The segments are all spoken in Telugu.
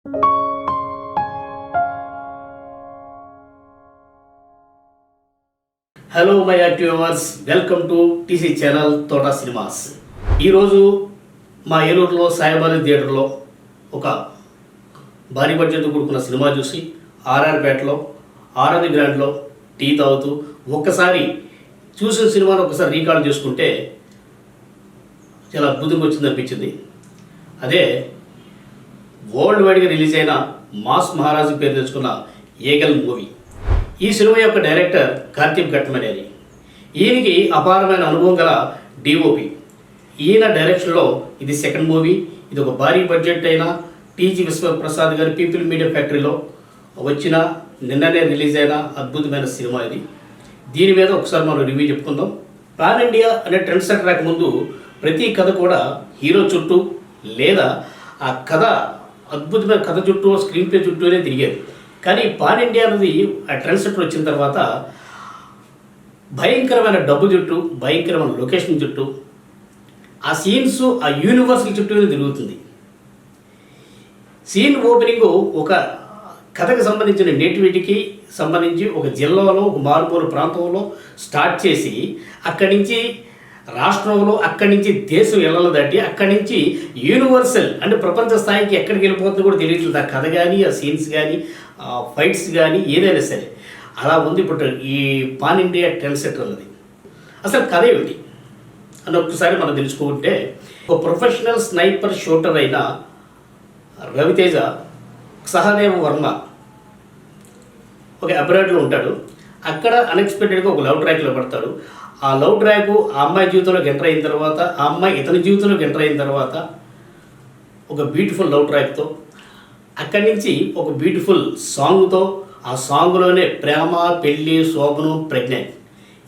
Hello my active viewers, welcome to TC channel తోట సినిమాస్. ఈరోజు మా ఏలూరులో సాయిబాబా థియేటర్లో ఒక భారీ బడ్జెట్తో కూడుకున్న సినిమా చూసి ఆర్ఆర్పేటలో ఆర్ఆర్ గ్రాండ్లో టీ తాగుతూ ఒక్కసారి చూసిన సినిమాను ఒకసారి రీకాల్ చేసుకుంటే చాలా అద్భుతంగా వచ్చింది అనిపించింది. అదే వరల్డ్ వైడ్గా రిలీజ్ అయిన మాస్ మహారాజు పేరు తెచ్చుకున్న ఏగల్ మూవీ. ఈ సినిమా యొక్క డైరెక్టర్ కార్తీక్ ఘట్మనేని. ఈయనకి అపారమైన అనుభవం గల డిఓపి. ఈయన డైరెక్షన్లో ఇది సెకండ్ మూవీ. ఇది ఒక భారీ బడ్జెట్ అయిన టీజీ విశ్వప్రసాద్ గారి పీపుల్ మీడియా ఫ్యాక్టరీలో వచ్చిన నిన్ననే రిలీజ్ అయిన అద్భుతమైన సినిమా ఇది. దీని మీద ఒకసారి మనం రివ్యూ చెప్పుకుందాం. పాన్ ఇండియా అనే ట్రెండ్ సెట్ రాకముందు ప్రతి కథ కూడా హీరో చుట్టూ లేదా ఆ కథ అద్భుతమైన కథ చుట్టూ స్క్రీన్ ప్లే చుట్టూనే తిరిగేది. కానీ పాన్ ఇండియా అనేది ఆ ట్రెండ్ సెట్ వచ్చిన తర్వాత భయంకరమైన డబ్బు చుట్టూ, భయంకరమైన లొకేషన్ చుట్టూ, ఆ సీన్స్ ఆ యూనివర్సల్ చుట్టూనే తిరుగుతుంది. సీన్ ఓపెనింగ్ ఒక కథకు సంబంధించిన నేటివిటీకి సంబంధించి ఒక జిల్లాలో ఒక మారుమూల ప్రాంతంలో స్టార్ట్ చేసి అక్కడి నుంచి రాష్ట్రంలో, అక్కడి నుంచి దేశం ఎల్లలు దాటి అక్కడి నుంచి యూనివర్సల్ అంటే ప్రపంచ స్థాయికి ఎక్కడికి వెళ్ళిపోతుందో కూడా తెలియట్లేదు. ఆ కథ కానీ, ఆ సీన్స్ కానీ, ఫైట్స్ కానీ ఏదైనా సరే అలా ఉంది. ఇప్పుడు ఈ పాన్ ఇండియా ట్రెండ్ సెట్ అన్నది అసలు కథ ఏమిటి అని ఒక్కసారి మనం తెలుసుకుంటే, ఒక ప్రొఫెషనల్ స్నైపర్ షూటర్ అయిన రవితేజ సహదేవ వర్మ ఒక అబ్రాడ్లో ఉంటాడు. అక్కడ అన్ఎక్స్పెక్టెడ్గా ఒక లవ్ ట్రాక్లో పడతాడు. ఆ లవ్ ట్రాక్ ఆ అమ్మాయి జీవితంలోకి ఎంటర్ అయిన తర్వాత, ఆ అమ్మాయి ఇతని జీవితంలోకి ఎంటర్ అయిన తర్వాత ఒక బ్యూటిఫుల్ లవ్ ట్రాక్తో, అక్కడి నుంచి ఒక బ్యూటిఫుల్ సాంగ్తో, ఆ సాంగ్లోనే ప్రేమ, పెళ్ళి, శోభనం, ప్రెగ్నెంట్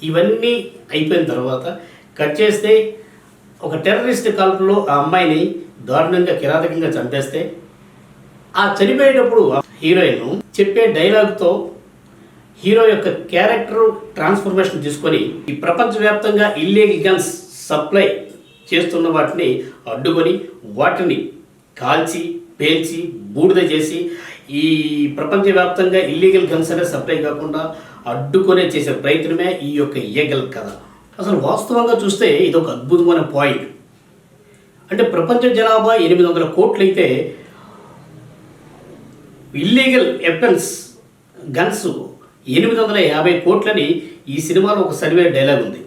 ఇవన్నీ అయిపోయిన తర్వాత కట్ చేస్తే ఒక టెర్రరిస్ట్ కాల్పులో ఆ అమ్మాయిని దారుణంగా కిరాతకంగా చంపేస్తే, ఆ చనిపోయేటప్పుడు హీరోయిన్ చెప్పే డైలాగ్తో హీరో యొక్క క్యారెక్టర్ ట్రాన్స్ఫర్మేషన్ తీసుకొని ఈ ప్రపంచవ్యాప్తంగా ఇల్లీగల్ గన్స్ సప్లై చేస్తున్న వాటిని అడ్డుకొని వాటిని కాల్చి పేల్చి బూడిద చేసి ఈ ప్రపంచవ్యాప్తంగా ఇల్లీగల్ గన్స్ అనేది సప్లై కాకుండా అడ్డుకొనే చేసే ప్రయత్నమే ఈ యొక్క ఏగల్ కథ. అసలు వాస్తవంగా చూస్తే ఇది ఒక అద్భుతమైన పాయింట్. అంటే ప్రపంచ జనాభా 800 కోట్లు అయితే ఇల్లీగల్ వెపన్స్ గన్స్ 850 కోట్లని ఈ సినిమాలో ఒక సర్వే డైలాగ్ ఉంది.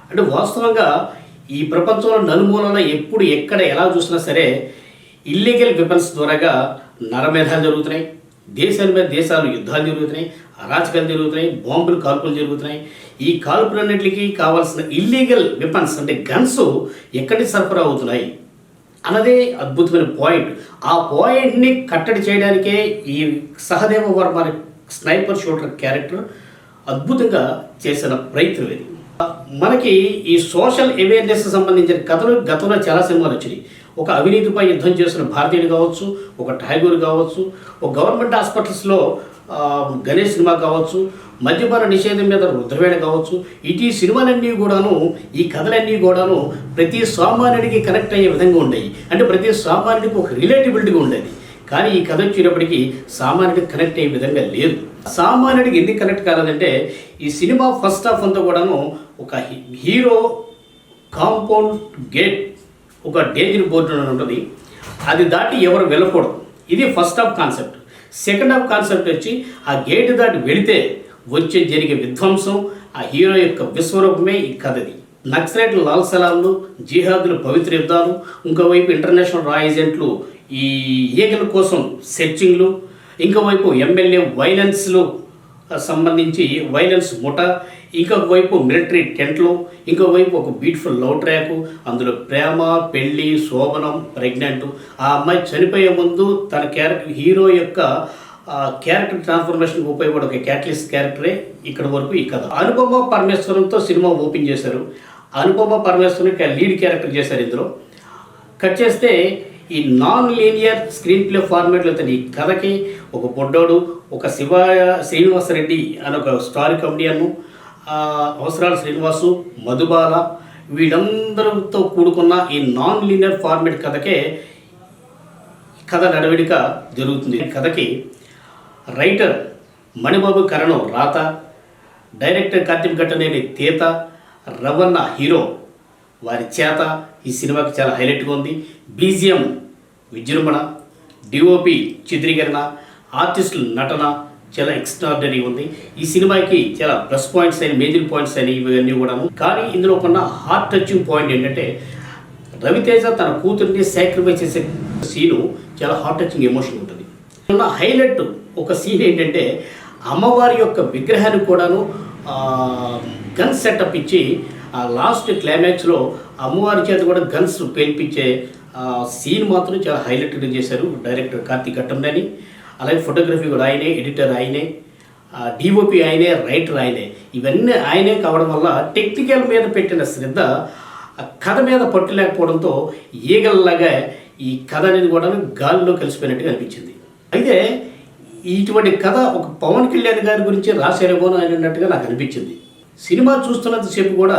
అంటే వాస్తవంగా ఈ ప్రపంచంలో నలుమూలన ఎప్పుడు ఎక్కడ ఎలా చూసినా సరే ఇల్లీగల్ వెపన్స్ ద్వారాగా నరమేధాలు జరుగుతున్నాయి, దేశాల మీద దేశాలు యుద్ధాలు జరుగుతున్నాయి, అరాచకాలు జరుగుతున్నాయి, బాంబులు కాల్పులు జరుగుతున్నాయి. ఈ కాల్పులన్నింటికి కావాల్సిన ఇల్లీగల్ వెపన్స్ అంటే గన్స్ ఎక్కడి సరఫరా అవుతున్నాయి అన్నదే అద్భుతమైన పాయింట్. ఆ పాయింట్ని కట్టడి చేయడానికే ఈ Sahadeva Varma sniper shooter character అద్భుతంగా చేసిన ప్రయత్నం ఇది. మనకి ఈ సోషల్ అవేర్నెస్ సంబంధించిన కథలు గతంలో చాలా సినిమాలు వచ్చినాయి. ఒక అవినీతిపై యుద్ధం చేసిన భారతీయుడు కావచ్చు, ఒక ఠాగూర్ కావచ్చు, ఒక గవర్నమెంట్ హాస్పిటల్స్లో గణేష్ సినిమా కావచ్చు, మద్యపాన నిషేధం మీద రుద్రవేణ కావచ్చు. ఇటు సినిమాలన్నీ కూడాను, ఈ కథలన్నీ కూడాను ప్రతి సామాన్యుడికి కనెక్ట్ అయ్యే విధంగా ఉండేవి. అంటే ప్రతి సామాన్యుడికి ఒక రిలేటబిలిటీగా ఉండేది. కానీ ఈ కథ వచ్చేటప్పటికి సామాన్యుడికి కనెక్ట్ అయ్యే విధంగా లేదు. సామాన్యుడికి ఎందుకు కనెక్ట్ కాలేదంటే, ఈ సినిమా ఫస్ట్ హాఫ్ అంతా కూడాను ఒక హీరో కాంపౌండ్ గేట్, ఒక డేంజర్ బోర్డు అని ఉంటుంది, అది దాటి ఎవరు వెళ్ళకూడదు. ఇది first half concept. Second half concept వచ్చి ఆ గేట్ దాటి వెళితే వచ్చే జరిగే విధ్వంసం, ఆ హీరో యొక్క విశ్వరూపమే ఈ కథది. నక్సలైట్లు లాల్ సలాంలు, జిహాదులు పవిత్ర యుద్ధాలు, ఇంకోవైపు ఇంటర్నేషనల్ రా ఏజెంట్లు ఈ ఏగల కోసం సెర్చింగ్లు, ఇంకోవైపు ఎమ్మెల్యే వైలెన్స్లు సంబంధించి వైలెన్స్ ముఠ, ఇంకొకవైపు మిలిటరీ టెంట్లు, ఇంకోవైపు ఒక బ్యూటిఫుల్ లవ్ ట్రాక్, అందులో ప్రేమ, పెళ్ళి, శోభనం, ప్రెగ్నెంట్. ఆ అమ్మాయి చనిపోయే ముందు తన క్యారెక్టర్, హీరో యొక్క క్యారెక్టర్ ట్రాన్స్ఫర్మేషన్కి ఉపయోగపడే ఒక క్యాటలిస్ట్ క్యారెక్టరే ఇక్కడ వరకు ఈ కథ. అనుపమ పరమేశ్వరంతో సినిమా ఓపెన్ చేశారు. అనుపమ పరమేశ్వరంకి లీడ్ క్యారెక్టర్ చేశారు. ఇందులో కట్ చేస్తే ఈ నాన్ లీనియర్ స్క్రీన్ ప్లే ఫార్మేట్లో ఈ కథకి ఒక పొడ్డోడు, ఒక శ్రీనివాసరెడ్డి అని ఒక స్టార్ కమెడియన్, అవసరాల శ్రీనివాసు, మధుబాల, వీళ్ళందరితో కూడుకున్న ఈ నాన్ లీనియర్ ఫార్మేట్ కథకే కథ నడవడిక జరుగుతుంది. కథకి రైటర్ మణిబాబు కరణం రాత, డైరెక్టర్ కార్తీక్ ఘట్టనేని తీత, రవణ హీరో వారి చేత ఈ సినిమాకి చాలా హైలైట్గా ఉంది. బీజిఎం విజృంభణ, డిఓపి చిత్రీకరణ, ఆర్టిస్టుల నటన చాలా ఎక్స్ట్రాడినరీ ఉంది. ఈ సినిమాకి చాలా ప్లస్ పాయింట్స్ అయిన మేజర్ పాయింట్స్ అయిన ఇవన్నీ కూడాను. కానీ ఇందులో ఉన్న హార్ట్ టచింగ్ పాయింట్ ఏంటంటే రవితేజ తన కూతురిని సాక్రిఫైస్ చేసే సీను చాలా హార్ట్ టచింగ్ ఎమోషన్ ఉంటుంది. ఉన్న హైలైట్ ఒక సీన్ ఏంటంటే అమ్మవారి యొక్క విగ్రహాన్ని కూడాను గన్స్ సెటప్ ఇచ్చి లాస్ట్ క్లైమాక్స్లో అమ్మవారి చేత కూడా గన్స్ పేల్పించే సీన్ మాత్రం చాలా హైలైట్గా చేశారు డైరెక్టర్ కార్తీక్ ఘట్టంనేని. అలాగే ఫోటోగ్రఫీ కూడా ఆయనే, ఎడిటర్ ఆయనే, డిఓపి ఆయనే, రైటర్ ఆయనే. ఇవన్నీ ఆయనే కావడం వల్ల టెక్నికల్ మీద పెట్టిన శ్రద్ధ కథ మీద పట్టులేకపోవడంతో ఈగల్లాగా ఈ కథ అనేది కూడా గాలిలో కలిసిపోయినట్టుగా అనిపించింది. అయితే ఇటువంటి కథ ఒక పవన్ కళ్యాణ్ గారి గురించి రాశారేమో అన్నట్టుగా నాకు అనిపించింది. సినిమా చూస్తున్నంతసేపు కూడా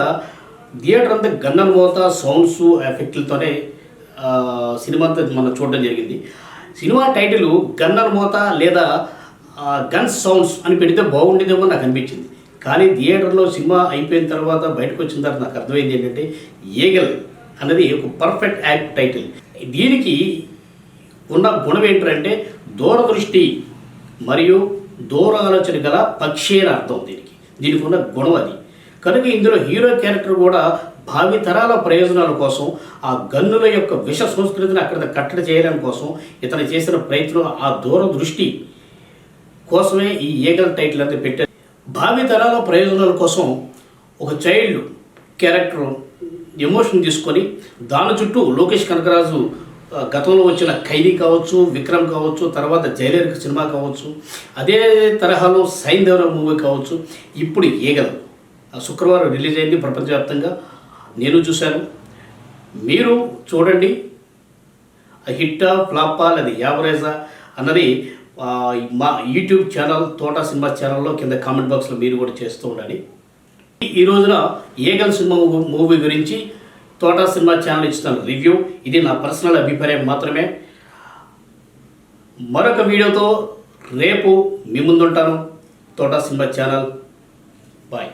థియేటర్ అంతా గన్నన్ మోత, సౌండ్స్, ఎఫెక్ట్లతోనే సినిమా అంతా మనం చూడడం జరిగింది. సినిమా టైటిల్ గన్నన్ మోత లేదా గన్స్ సౌండ్స్ అని పెడితే బాగుండేదేమో నాకు అనిపించింది. కానీ థియేటర్లో సినిమా అయిపోయిన తర్వాత బయటకు వచ్చిన తర్వాత నాకు అర్థమైంది ఏంటంటే ఈగల్ అనేది ఒక పర్ఫెక్ట్ యాక్ట్ టైటిల్. దీనికి ఉన్న గుణం ఏంటంటే దూరదృష్టి మరియు దూర ఆలోచన గల పక్షి అని అర్థం. దీనికి ఉన్న గుణం అది. కనుక ఇందులో హీరో క్యారెక్టర్ కూడా భావి తరాల ప్రయోజనాల కోసం ఆ గన్నుల యొక్క విష సంస్కృతిని అక్కడ కట్టడి చేయడం కోసం ఇతను చేసిన ప్రయత్నం ఆ దూరదృష్టి కోసమే ఈ ఈగల్ టైటిల్ అంతా పెట్టారు. భావి తరాల ప్రయోజనాల కోసం ఒక చైల్డ్ క్యారెక్టర్ ఎమోషన్ తీసుకొని దాని చుట్టూ లోకేష్ కనకరాజు గతంలో వచ్చిన ఖైదీ కావచ్చు, విక్రమ్ కావచ్చు, తర్వాత జైలర్ సినిమా కావచ్చు, అదే తరహాలో సైంధవ మూవీ కావచ్చు, ఇప్పుడు ఈగల్ శుక్రవారం రిలీజ్ అయింది ప్రపంచవ్యాప్తంగా. నేను చూశాను, మీరు చూడండి. హిట్టా ఫ్లాపా లేదా యావరేజా అన్నది మా యూట్యూబ్ ఛానల్ తోటా సినిమా ఛానల్లో కింద కామెంట్ బాక్స్లో మీరు కూడా చేస్తూ ఉండాలి. ఈ రోజున ఈగల్ సినిమా మూవీ గురించి తోటా సినిమా ఛానల్ ఇచ్చిన రివ్యూ ఇది నా పర్సనల్ అభిప్రాయం మాత్రమే. మరొక వీడియోతో రేపు మీ ముందుంటాను. Thota cinema channel. బాయ్.